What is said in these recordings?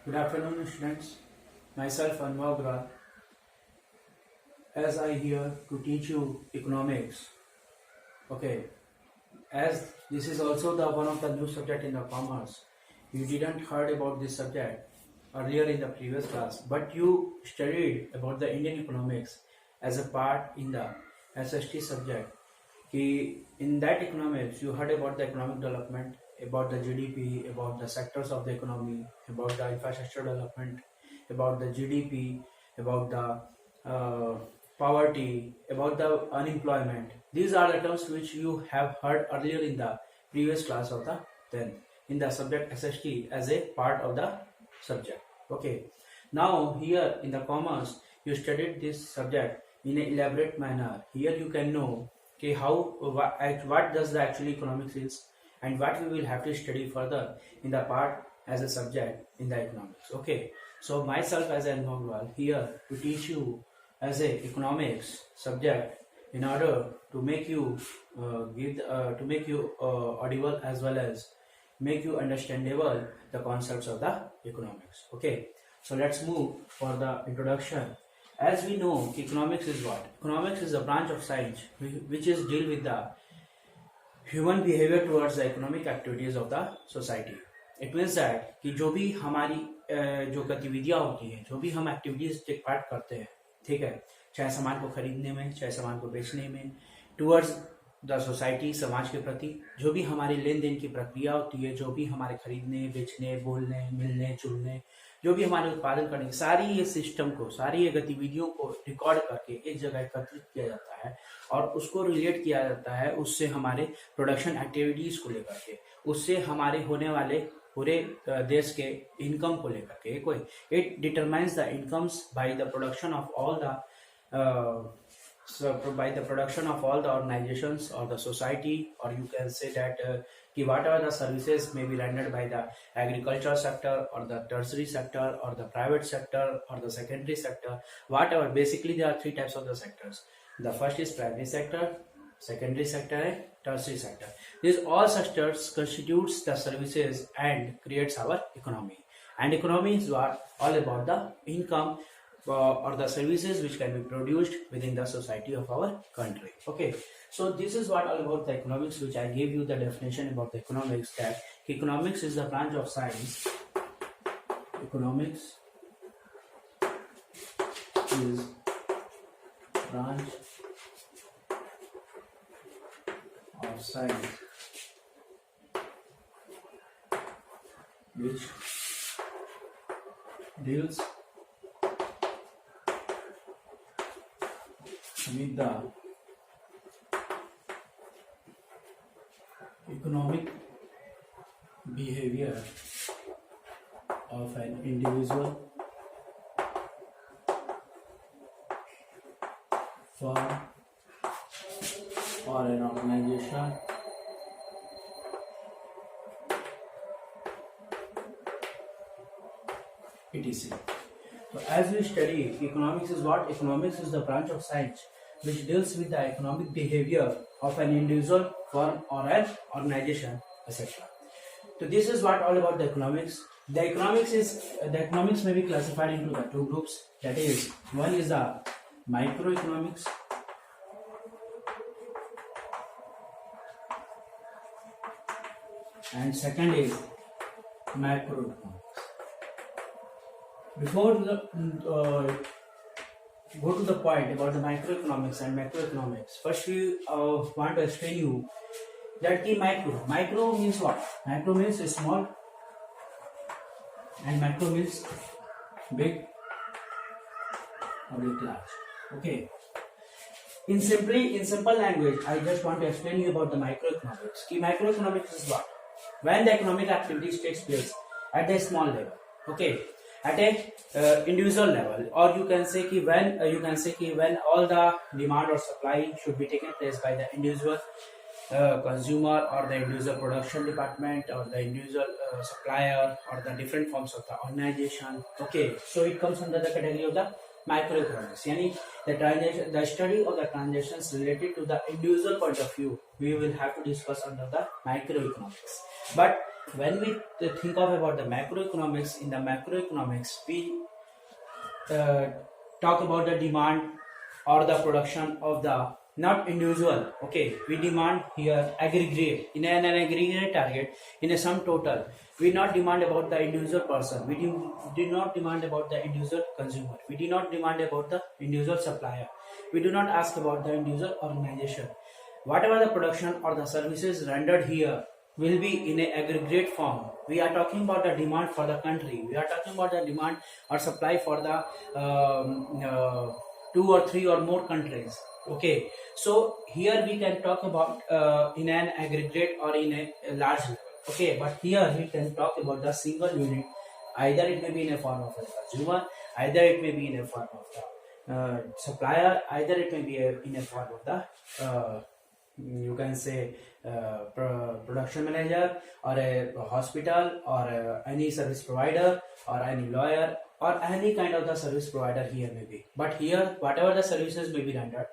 Good afternoon, students. Myself, Anwar Gral, as I here to teach you economics. Okay, as this is also the one of the new subject in the commerce. You didn't heard about this subject earlier in the previous class, but you studied about the Indian economics as a part in the SST subject. In that economics, you heard about the economic development, about the GDP, about the sectors of the economy, about the infrastructure development, about the GDP, about the poverty, about the unemployment. These are the terms which you have heard earlier in the previous class of the 10th in the subject SST as a part of the subject. Okay. Now here in the commerce, you studied this subject in an elaborate manner. Here you can know okay, what does the actually economics is and what we will have to study further in the part as a subject in the economics. Okay, so myself as an Mogwal here to teach you as a economics subject in order to make you audible as well as make you understandable the concepts of the economics. Okay, so let's move for the introduction. As we know, economics is what? Economics is a branch of science which is deal with the human behavior towards the economic activities of the society. It means that कि जो भी हमारी जो गतिविधियां होती हैं, जो भी हम एक्टिविटीज टेक पार्ट करते हैं, ठीक है, चाहे सामान को खरीदने में, चाहे सामान को बेचने में, टुवर्ड्स द सोसाइटी, समाज के प्रति जो भी हमारी लेन देन की प्रक्रिया होती है, जो भी हमारे खरीदने, बेचने, बोलने, मिलने, जुलने, जो भी हमारे उत्पादन करने, सारी ये सिस्टम को, सारी ये गतिविधियों को रिकॉर्ड करके एक जगह एकत्रित किया जाता है और उसको रिलेट किया जाता है उससे हमारे प्रोडक्शन एक्टिविटीज को लेकर के, उससे हमारे होने वाले पूरे देश के इनकम को लेकर के कोई it determines the incomes by the production of all the by the production of all the organizations or the society, or you can say that whatever the services may be rendered by the agricultural sector or the tertiary sector or the private sector or the secondary sector, whatever. Basically there are three types of the sectors. The first is primary sector, secondary sector and tertiary sector. These all sectors constitutes the services and creates our economy, and economy is what all about the income or the services which can be produced within the society of our country. Okay, so this is what all about the economics, which I gave you the definition about the economics, that economics is the branch of science. Economics is branch of science which deals with the economic behavior of an individual, firm, or an organization etc. So as we study, economics is what? Economics is the branch of science which deals with the economic behavior of an individual, firm, or an organization, etc. So this is what all about the economics. The economics may be classified into the two groups. That is, one is the microeconomics and second is macroeconomics. Before go to the point about the microeconomics and macroeconomics, first we want to explain you that the micro means what? Micro means small and macro means big or big large. Okay. In simple language, I just want to explain you about the microeconomics. Microeconomics is what? When the economic activities takes place at the small level. Okay. At a individual level, or you can say when all the demand or supply should be taken place by the individual consumer or the individual production department or the individual supplier or the different forms of the organization. Okay, so it comes under the category of the microeconomics. Yani the study of the transactions related to the individual point of view, we will have to discuss under the microeconomics. But when we think of about the macroeconomics, in the macroeconomics we uh, talk about the demand or the production of the not individual. Okay, we demand here aggregate in an aggregate target in a sum total. We not demand about the individual person. We do not demand about the individual consumer. We do not demand about the individual supplier. We do not ask about the individual organization. Whatever the production or the services rendered here will be in a aggregate form. We are talking about the demand for the country. We are talking about the demand or supply for the 2 or 3 or more countries. Okay, so here we can talk about in an aggregate or in a large level. Okay, but here we can talk about the single unit. Either it may be in a form of a consumer, either it may be in a form of the supplier, either it may be in a form of the you can say production manager, or a hospital, or any service provider, or any lawyer, or any kind of the service provider here may be. But here whatever the services may be rendered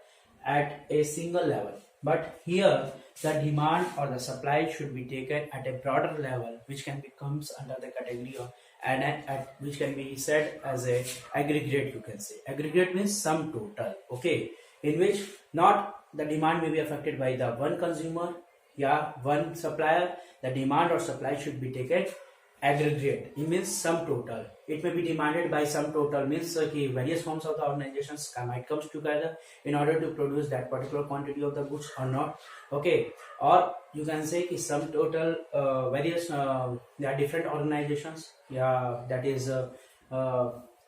at a single level, but here the demand or the supply should be taken at a broader level, which can comes under the category of and at which can be said as a aggregate. You can say aggregate means sum total. Okay, in which not the demand may be affected by the one consumer, yeah, one supplier. The demand or supply should be taken aggregate. It means sum total. It may be demanded by sum total, means various forms of the organizations might come together in order to produce that particular quantity of the goods or not. Okay, or you can say sum total various there are different organizations, yeah, that is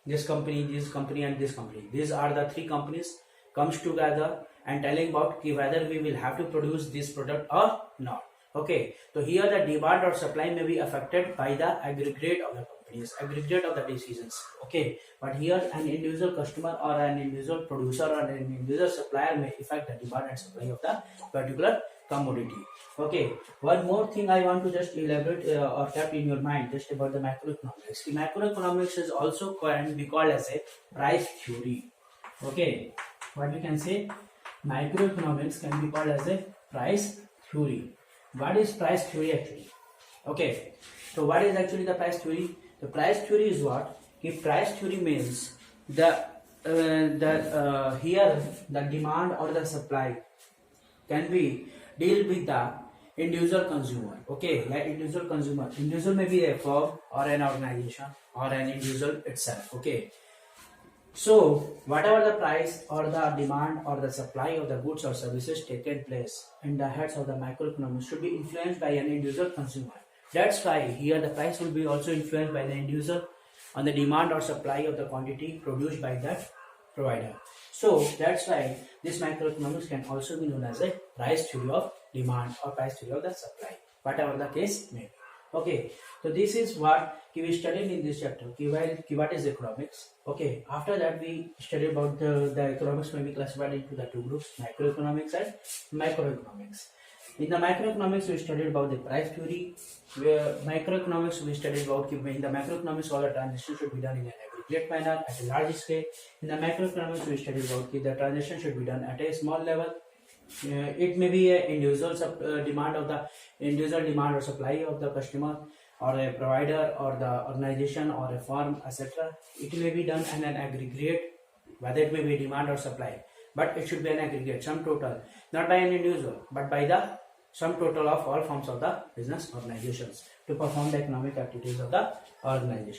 this company, and this company. These are the three companies comes together and telling about whether we will have to produce this product or not. Okay, so here the demand or supply may be affected by the aggregate of the companies, aggregate of the decisions. Okay, but here an individual customer or an individual producer or an individual supplier may affect the demand and supply of the particular commodity. Okay, one more thing I want to just elaborate or keep in your mind just about the macroeconomics. The macroeconomics is also can be called as a price theory. Okay, what we can say, macroeconomics can be called as a price theory. What is price theory actually? Okay, so what is actually the price theory? The price theory is what? If price theory means the here the demand or the supply can be deal with the individual consumer. Okay, like individual consumer. Individual may be a firm or an organization or an individual itself. Okay. So whatever the price or the demand or the supply of the goods or services taken place in the heads of the macroeconomics should be influenced by an individual consumer. That's why here the price will be also influenced by the individual on the demand or supply of the quantity produced by that provider. So that's why this macroeconomics can also be known as a price theory of demand or price theory of the supply, whatever the case may be. Okay, so this is what we studied in this chapter. What is economics? Okay, after that we studied about the economics may be classified into the two groups, macroeconomics and microeconomics. In the macroeconomics we studied about the price theory. Where microeconomics we studied about in the macroeconomics all the transaction should be done in an aggregate manner at a large scale. In the macroeconomics we studied about the transaction should be done at a small level. It may be an individual demand of the individual demand or supply of the customer or a provider or the organization or a firm, etc. It may be done in an aggregate, whether it may be demand or supply, but it should be an aggregate, sum total, not by an individual, but by the sum total of all forms of the business organizations to perform the economic activities of the organization.